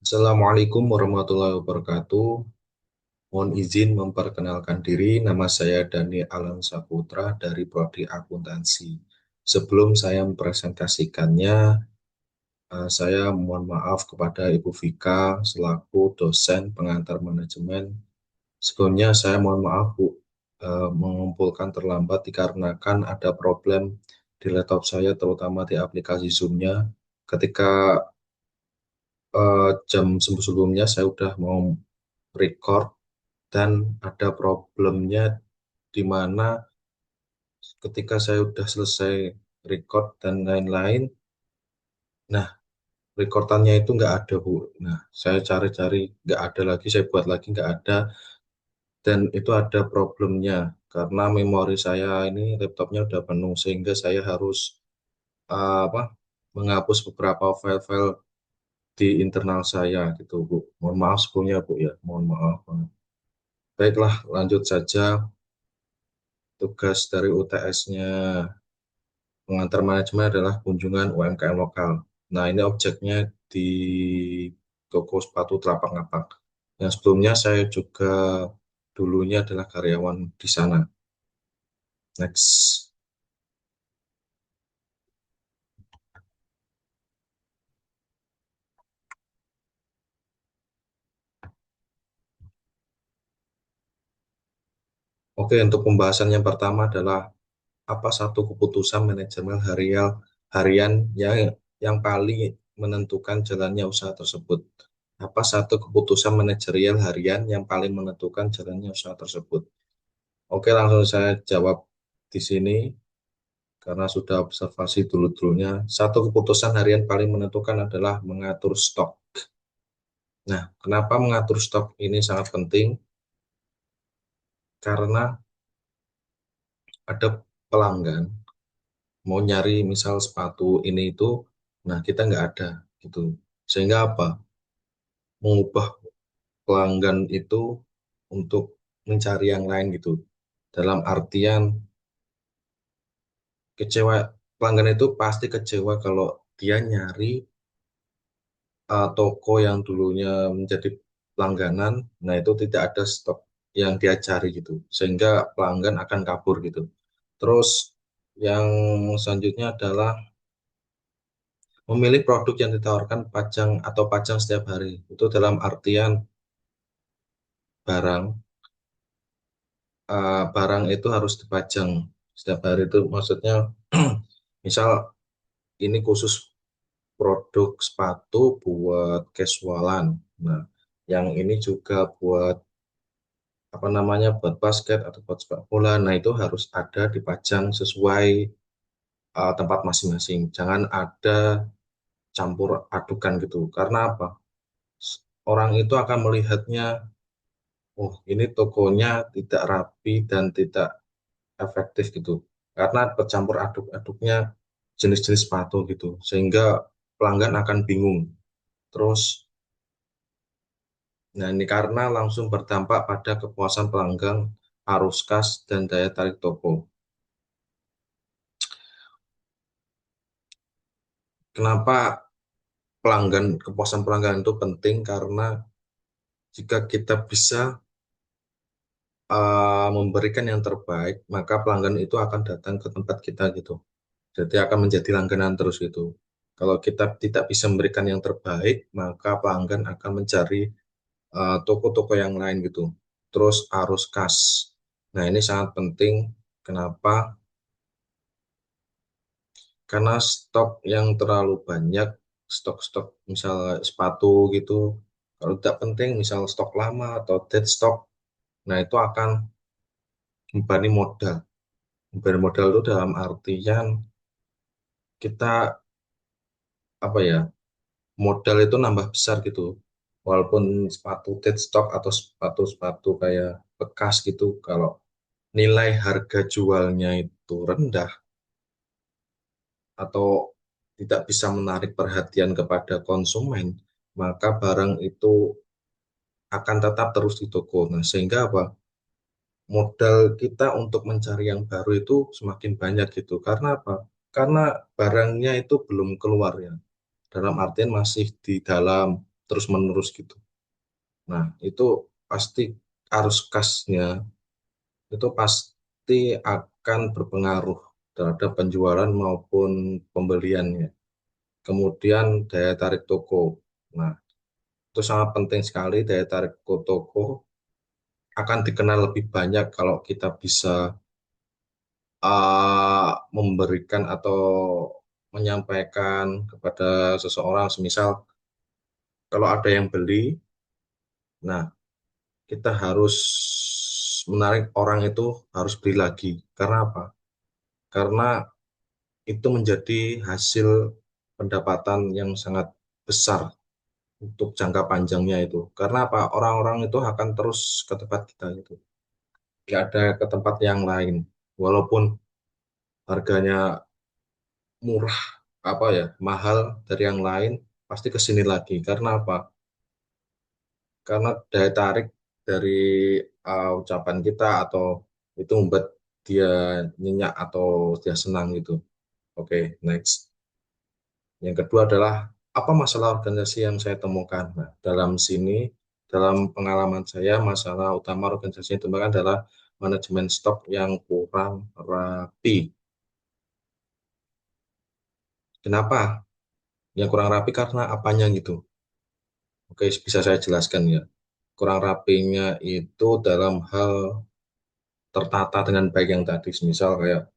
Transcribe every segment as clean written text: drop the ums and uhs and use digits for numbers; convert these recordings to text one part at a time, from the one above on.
Assalamualaikum warahmatullahi wabarakatuh. Mohon izin memperkenalkan diri, nama saya Dani Alam Saputra dari Prodi Akuntansi. Sebelum saya mempresentasikannya, saya mohon maaf kepada Ibu Vika selaku dosen pengantar manajemen. Sebelumnya saya mohon maaf Bu, mengumpulkan terlambat dikarenakan ada problem di laptop saya, terutama di aplikasi Zoom-nya. Ketika jam sebelumnya saya udah mau record dan ada problemnya di mana ketika saya udah selesai record dan lain-lain, nah rekordannya itu nggak ada Bu. Nah saya cari-cari nggak ada lagi, saya buat lagi nggak ada, dan itu ada problemnya karena memori saya ini laptopnya udah penuh sehingga saya harus apa menghapus beberapa file-file di internal saya gitu Bu. Mohon maaf sebelumnya Bu ya, mohon maaf. Baiklah, lanjut saja. Tugas dari UTS-nya pengantar manajemen adalah kunjungan UMKM lokal. Nah, ini objeknya di toko sepatu Telapak Ngapak. Yang sebelumnya saya juga dulunya adalah karyawan di sana. Next. Oke, untuk pembahasan yang pertama adalah apa satu keputusan manajemen harian yang paling menentukan jalannya usaha tersebut. Apa satu keputusan manajerial harian yang paling menentukan jalannya usaha tersebut. Oke, langsung saya jawab di sini karena sudah observasi dulu-dulunya. Satu keputusan harian paling menentukan adalah mengatur stok. Nah, kenapa mengatur stok ini sangat penting? Karena ada pelanggan mau nyari misal sepatu ini itu, nah kita nggak ada gitu. Sehingga apa? Mengubah pelanggan itu untuk mencari yang lain gitu. Dalam artian kecewa, pelanggan itu pasti kecewa kalau dia nyari toko yang dulunya menjadi langganan, nah itu tidak ada stok yang dia cari gitu, sehingga pelanggan akan kabur gitu. Terus yang selanjutnya adalah memilih produk yang ditawarkan pajang atau pajang setiap hari. Itu dalam artian barang, barang itu harus dipajang setiap hari itu maksudnya misal ini khusus produk sepatu buat casualan. Nah, yang ini juga buat apa namanya buat basket atau buat sepak bola. Nah itu harus ada dipajang sesuai tempat masing-masing. Jangan ada campur adukan gitu. Karena apa? Orang itu akan melihatnya, oh ini tokonya tidak rapi dan tidak efektif gitu. Karena bercampur aduk-aduknya jenis-jenis sepatu gitu. Sehingga pelanggan akan bingung. Terus, nah ini karena langsung berdampak pada kepuasan pelanggan, arus kas, dan daya tarik toko. Kenapa kepuasan pelanggan itu penting karena jika kita bisa memberikan yang terbaik, maka pelanggan itu akan datang ke tempat kita gitu. Jadi akan menjadi langganan terus gitu. Kalau kita tidak bisa memberikan yang terbaik, maka pelanggan akan mencari toko-toko yang lain gitu. Terus arus kas. Nah, ini sangat penting. Kenapa? Karena stok yang terlalu banyak, stok-stok misal sepatu gitu, kalau tidak penting, misal stok lama atau dead stock, nah itu akan membebani modal. Membebani modal itu dalam artian kita apa ya, modal itu nambah besar gitu. Walaupun sepatu dead stock atau sepatu-sepatu kayak bekas gitu, kalau nilai harga jualnya itu rendah atau tidak bisa menarik perhatian kepada konsumen, maka barang itu akan tetap terus di toko. Nah, sehingga apa? Modal kita untuk mencari yang baru itu semakin banyak gitu. Karena apa? Karena barangnya itu belum keluar ya. Dalam artian masih di dalam. terus menerus gitu. Nah, itu pasti arus kasnya itu pasti akan berpengaruh terhadap penjualan maupun pembeliannya. Kemudian daya tarik toko. Nah, itu sangat penting sekali daya tarik toko akan dikenal lebih banyak kalau kita bisa memberikan atau menyampaikan kepada seseorang, semisal kalau ada yang beli, nah kita harus menarik orang itu harus beli lagi. Karena apa? Karena itu menjadi hasil pendapatan yang sangat besar untuk jangka panjangnya itu. Karena apa? Orang-orang itu akan terus ke tempat kita itu. Nggak ada ke tempat yang lain. Walaupun harganya murah, apa ya, mahal dari yang lain, pasti ke sini lagi. Karena apa? Karena daya tarik dari ucapan kita atau itu membuat dia nyenyak atau dia senang gitu. Oke, next. Yang kedua adalah apa masalah organisasi yang saya temukan. Nah, dalam pengalaman saya, masalah utama organisasi yang ditemukan adalah manajemen stok yang kurang rapi. Kenapa? Yang kurang rapi karena apanya gitu. Oke, bisa saya jelaskan ya. Kurang rapinya itu dalam hal tertata dengan baik yang tadi, misal kayak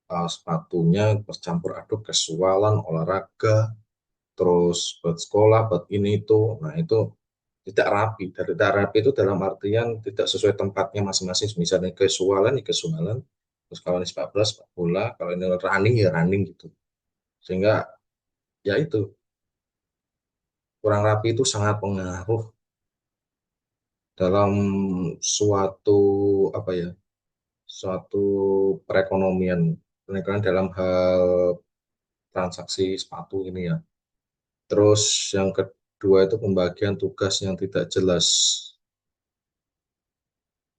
sepatunya bercampur aduk casualan, olahraga, terus buat sekolah, buat ini itu. Nah, itu tidak rapi. Dan tidak rapi itu dalam artian tidak sesuai tempatnya masing-masing. Misalnya casualan, ya casualan. Terus kalau ini sepak bola, sepak bola. Kalau ini running, ya running gitu. Sehingga ya itu, kurang rapi itu sangat pengaruh dalam suatu apa ya, suatu perekonomian. Perekonomian dalam hal transaksi sepatu ini ya. Terus yang kedua itu pembagian tugas yang tidak jelas.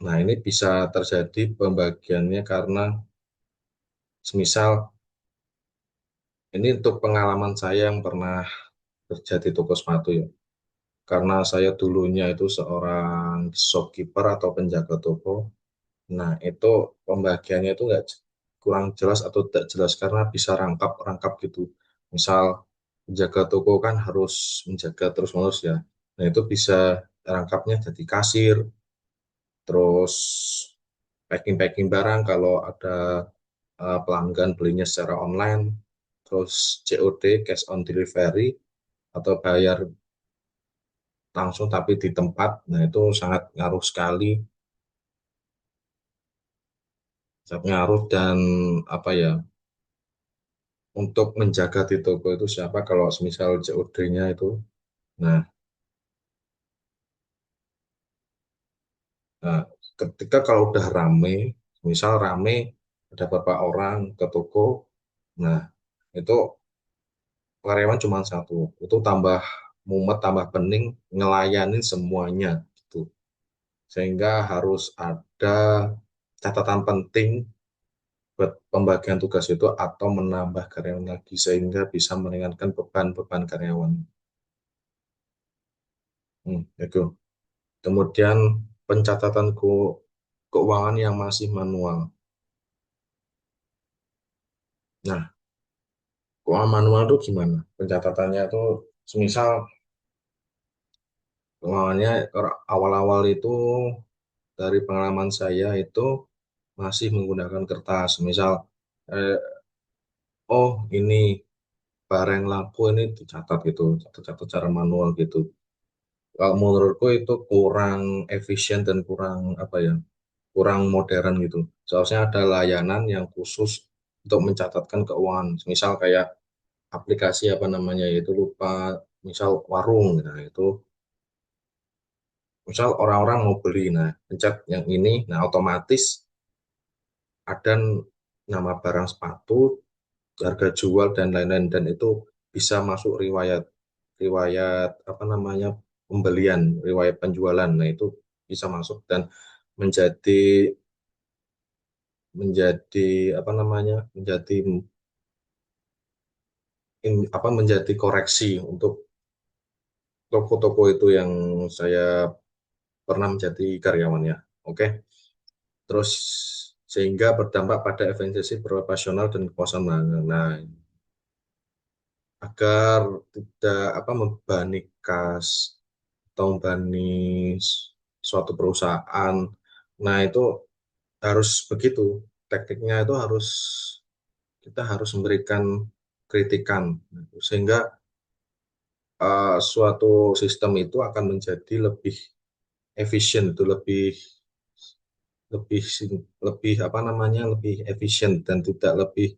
Nah, ini bisa terjadi pembagiannya karena semisal ini untuk pengalaman saya yang pernah kerja di toko sepatu ya. Karena saya dulunya itu seorang shopkeeper atau penjaga toko. Nah, itu pembagiannya itu nggak kurang jelas atau tidak jelas karena bisa rangkap-rangkap gitu. Misal penjaga toko kan harus menjaga terus-menerus ya. Nah, itu bisa rangkapnya jadi kasir, terus packing-packing barang kalau ada pelanggan belinya secara online, terus COD, cash on delivery, atau bayar langsung tapi di tempat. Nah, itu sangat ngaruh sekali, sangat ngaruh dan apa ya, untuk menjaga di toko itu siapa kalau semisal COD-nya itu. Nah, nah, ketika kalau udah rame, misal rame ada beberapa orang ke toko, nah itu karyawan cuma satu, itu tambah mumet, tambah pening ngelayanin semuanya gitu. Sehingga harus ada catatan penting buat pembagian tugas itu atau menambah karyawan lagi sehingga bisa meringankan beban-beban karyawan. Itu. Kemudian pencatatan keuangan yang masih manual. Nah, keuangan manual itu gimana? Pencatatannya itu semisal keuangannya awal-awal itu dari pengalaman saya itu masih menggunakan kertas. Misal, eh, oh ini barang laku ini dicatat gitu, catat-catat secara manual gitu. Kalau menurutku itu kurang efisien dan kurang apa ya, kurang modern gitu. Seharusnya ada layanan yang khusus untuk mencatatkan keuangan. Misal kayak aplikasi apa namanya itu lupa, misal warung, nah itu misal orang-orang mau beli, nah pencet yang ini, nah otomatis ada nama barang sepatu, harga jual dan lain-lain dan itu bisa masuk riwayat riwayat apa namanya pembelian, riwayat penjualan. Nah, itu bisa masuk dan menjadi menjadi apa namanya? Menjadi koreksi untuk toko-toko itu yang saya pernah menjadi karyawannya. Oke, terus sehingga berdampak pada efisiensi profesional dan kepuasan pelanggan. Nah, agar tidak apa membebani kas atau membebani suatu perusahaan. Nah, itu harus begitu. Tekniknya itu harus kita harus memberikan kritikan sehingga suatu sistem itu akan menjadi lebih efisien itu lebih lebih apa namanya lebih efisien dan tidak lebih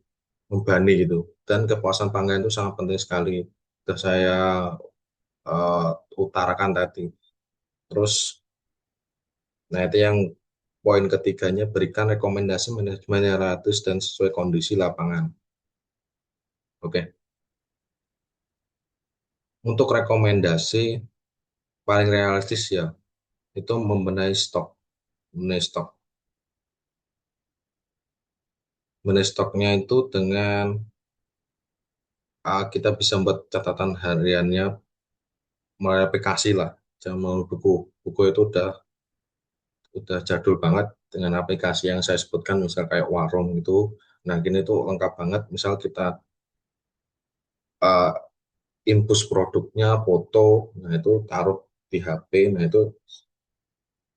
membebani gitu. Dan kepuasan pelanggan itu sangat penting sekali. Sudah saya eh, utarakan tadi. Terus, nah itu yang poin ketiganya, berikan rekomendasi manajemen yang realistis dan sesuai kondisi lapangan. Oke, untuk rekomendasi paling realistis ya, itu membenahi stok. Membenahi stoknya itu dengan kita bisa membuat catatan hariannya melalui aplikasi lah. Jangan melalui buku. Buku itu udah jadul banget dengan aplikasi yang saya sebutkan, misal kayak Warung itu. Nah, gini tuh lengkap banget. Misal kita uh, input produknya, foto, nah itu taruh di HP. Nah, itu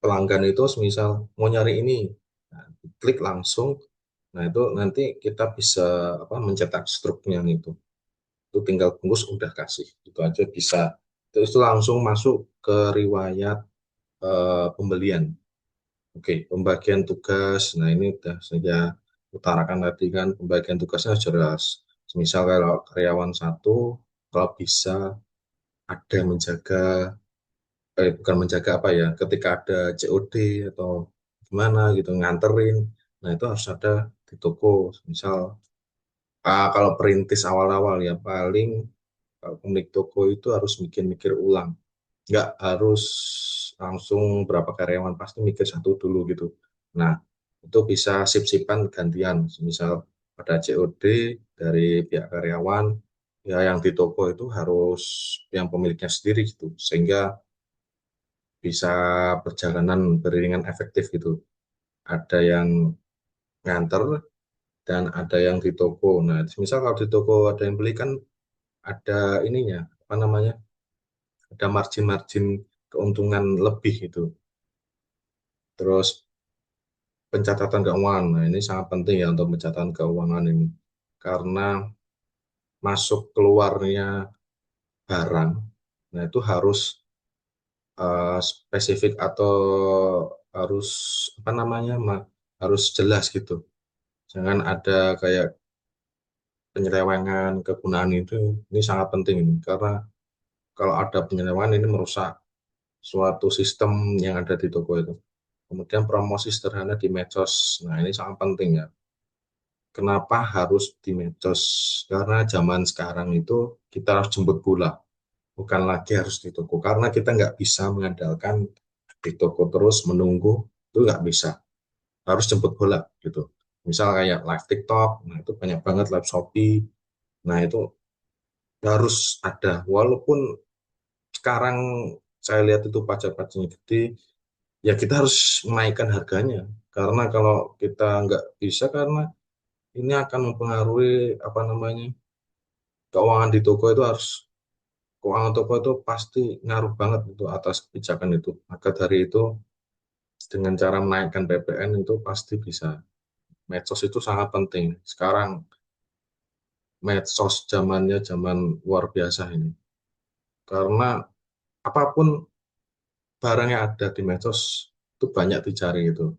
pelanggan itu misal mau nyari ini, nah, klik langsung. Nah, itu nanti kita bisa apa mencetak struknya itu. Itu tinggal bungkus udah kasih. Itu aja bisa. Terus itu langsung masuk ke riwayat pembelian. Oke, pembagian tugas. Nah, ini udah saya utarakan tadi kan pembagian tugasnya jelas. Misal kalau karyawan satu, kalau bisa ada menjaga, bukan menjaga apa ya, ketika ada COD atau gimana gitu, nganterin. Nah, itu harus ada di toko. Misal, kalau perintis awal-awal ya, paling kalau pemilik toko itu harus mikir-mikir ulang, nggak harus langsung berapa karyawan, pasti mikir satu dulu gitu. Nah, itu bisa sip-sipan gantian, misal ada COD dari pihak karyawan, ya yang di toko itu harus yang pemiliknya sendiri gitu, sehingga bisa perjalanan beriringan efektif gitu. Ada yang nganter dan ada yang di toko. Nah, misal kalau di toko ada yang beli kan ada ininya, apa namanya, ada margin-margin keuntungan lebih itu. Terus pencatatan keuangan. Nah, ini sangat penting ya untuk pencatatan keuangan ini. Karena masuk keluarnya barang, nah itu harus spesifik atau harus apa namanya, harus jelas gitu. Jangan ada kayak penyelewengan kegunaan itu. Ini sangat penting ini. Karena kalau ada penyelewengan ini merusak suatu sistem yang ada di toko itu. Kemudian promosi sederhana di medsos. Nah, ini sangat penting ya. Kenapa harus di medsos? Karena zaman sekarang itu kita harus jemput bola, bukan lagi harus di toko. Karena kita nggak bisa mengandalkan di toko terus menunggu, itu nggak bisa. Harus jemput bola gitu. Misal kayak live TikTok, nah itu banyak banget live Shopee. Nah itu harus ada. Walaupun sekarang saya lihat itu pajak-pajaknya gede, ya kita harus menaikkan harganya. Karena kalau kita nggak bisa, karena ini akan mempengaruhi apa namanya, keuangan di toko itu harus, keuangan toko itu pasti ngaruh banget itu atas kebijakan itu. Maka dari itu dengan cara menaikkan PPN itu pasti bisa. Medsos itu sangat penting. Sekarang medsos zamannya zaman luar biasa ini. Karena apapun barang yang ada di medsos itu banyak dicari itu.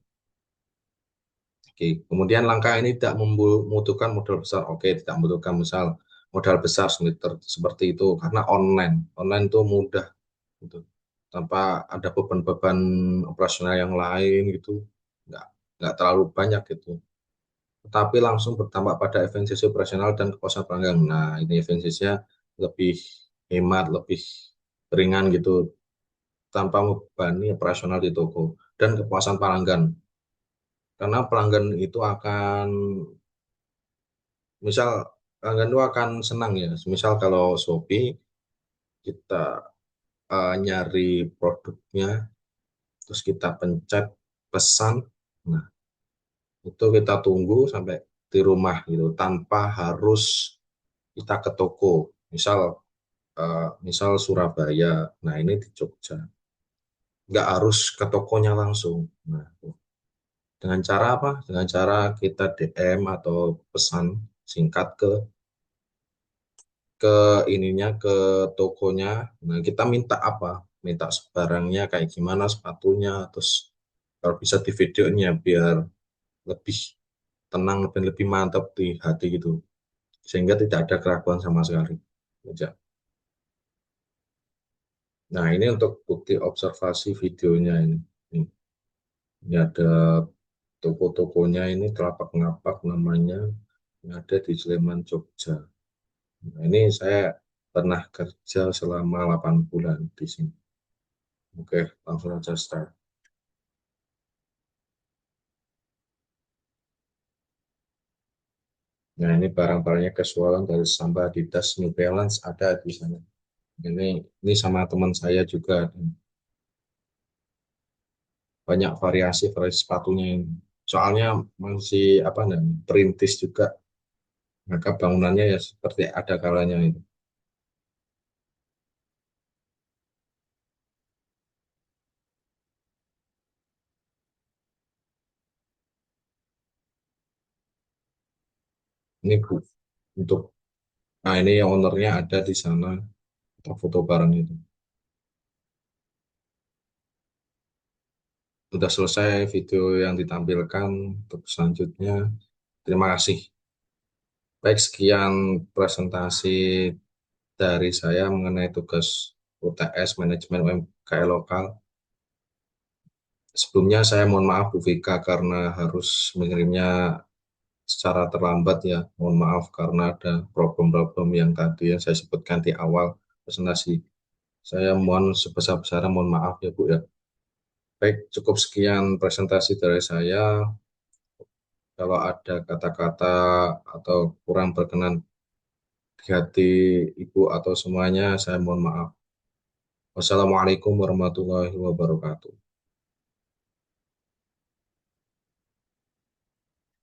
Oke, kemudian langkah ini tidak membutuhkan modal besar. Oke, tidak membutuhkan misal modal besar seperti itu karena online. Online itu mudah gitu. Tanpa ada beban-beban operasional yang lain gitu. Nggak, nggak terlalu banyak gitu. Tetapi langsung berdampak pada efisiensi operasional dan kepuasan pelanggan. Nah, ini efisiensinya lebih hemat, lebih ringan gitu tanpa membebani operasional di toko dan kepuasan pelanggan. Karena pelanggan itu akan, misal pelanggan itu akan senang ya. Misal kalau Shopee kita nyari produknya, terus kita pencet pesan. Nah, itu kita tunggu sampai di rumah gitu, tanpa harus kita ke toko. Misal, misal Surabaya, nah ini di Jogja, nggak harus ke tokonya langsung. Nah, dengan cara apa? Dengan cara kita DM atau pesan singkat ke ininya, ke tokonya. Nah, kita minta apa? Minta barangnya kayak gimana, sepatunya, terus kalau bisa di videonya biar lebih tenang dan lebih mantap di hati gitu. Sehingga tidak ada keraguan sama sekali. Aja. Nah, ini untuk bukti observasi videonya ini. Ini ada toko-tokonya ini Telapak Ngapak namanya, yang ada di Sleman, Jogja. Nah, ini saya pernah kerja selama 8 bulan di sini. Oke, langsung aja start. Nah, ini barang-barangnya keseluruhan dari Samba, Adidas, New Balance ada di sana. Ini sama teman saya juga banyak variasi variasi sepatunya ini. Soalnya masih apa namanya perintis juga, maka bangunannya ya seperti ada kalanya itu. Ini Bu, untuk nah ini yang ownernya ada di sana, kita foto bareng itu. Sudah selesai video yang ditampilkan untuk selanjutnya. Terima kasih. Baik, sekian presentasi dari saya mengenai tugas UTS Manajemen UMKM Lokal. Sebelumnya saya mohon maaf Bu Vika karena harus mengirimnya secara terlambat ya. Mohon maaf karena ada problem-problem yang tadi yang saya sebutkan di awal presentasi. Saya mohon sebesar-besarnya mohon maaf ya Bu ya. Baik, cukup sekian presentasi dari saya. Kalau ada kata-kata atau kurang berkenan di hati Ibu atau semuanya, saya mohon maaf. Wassalamualaikum warahmatullahi wabarakatuh.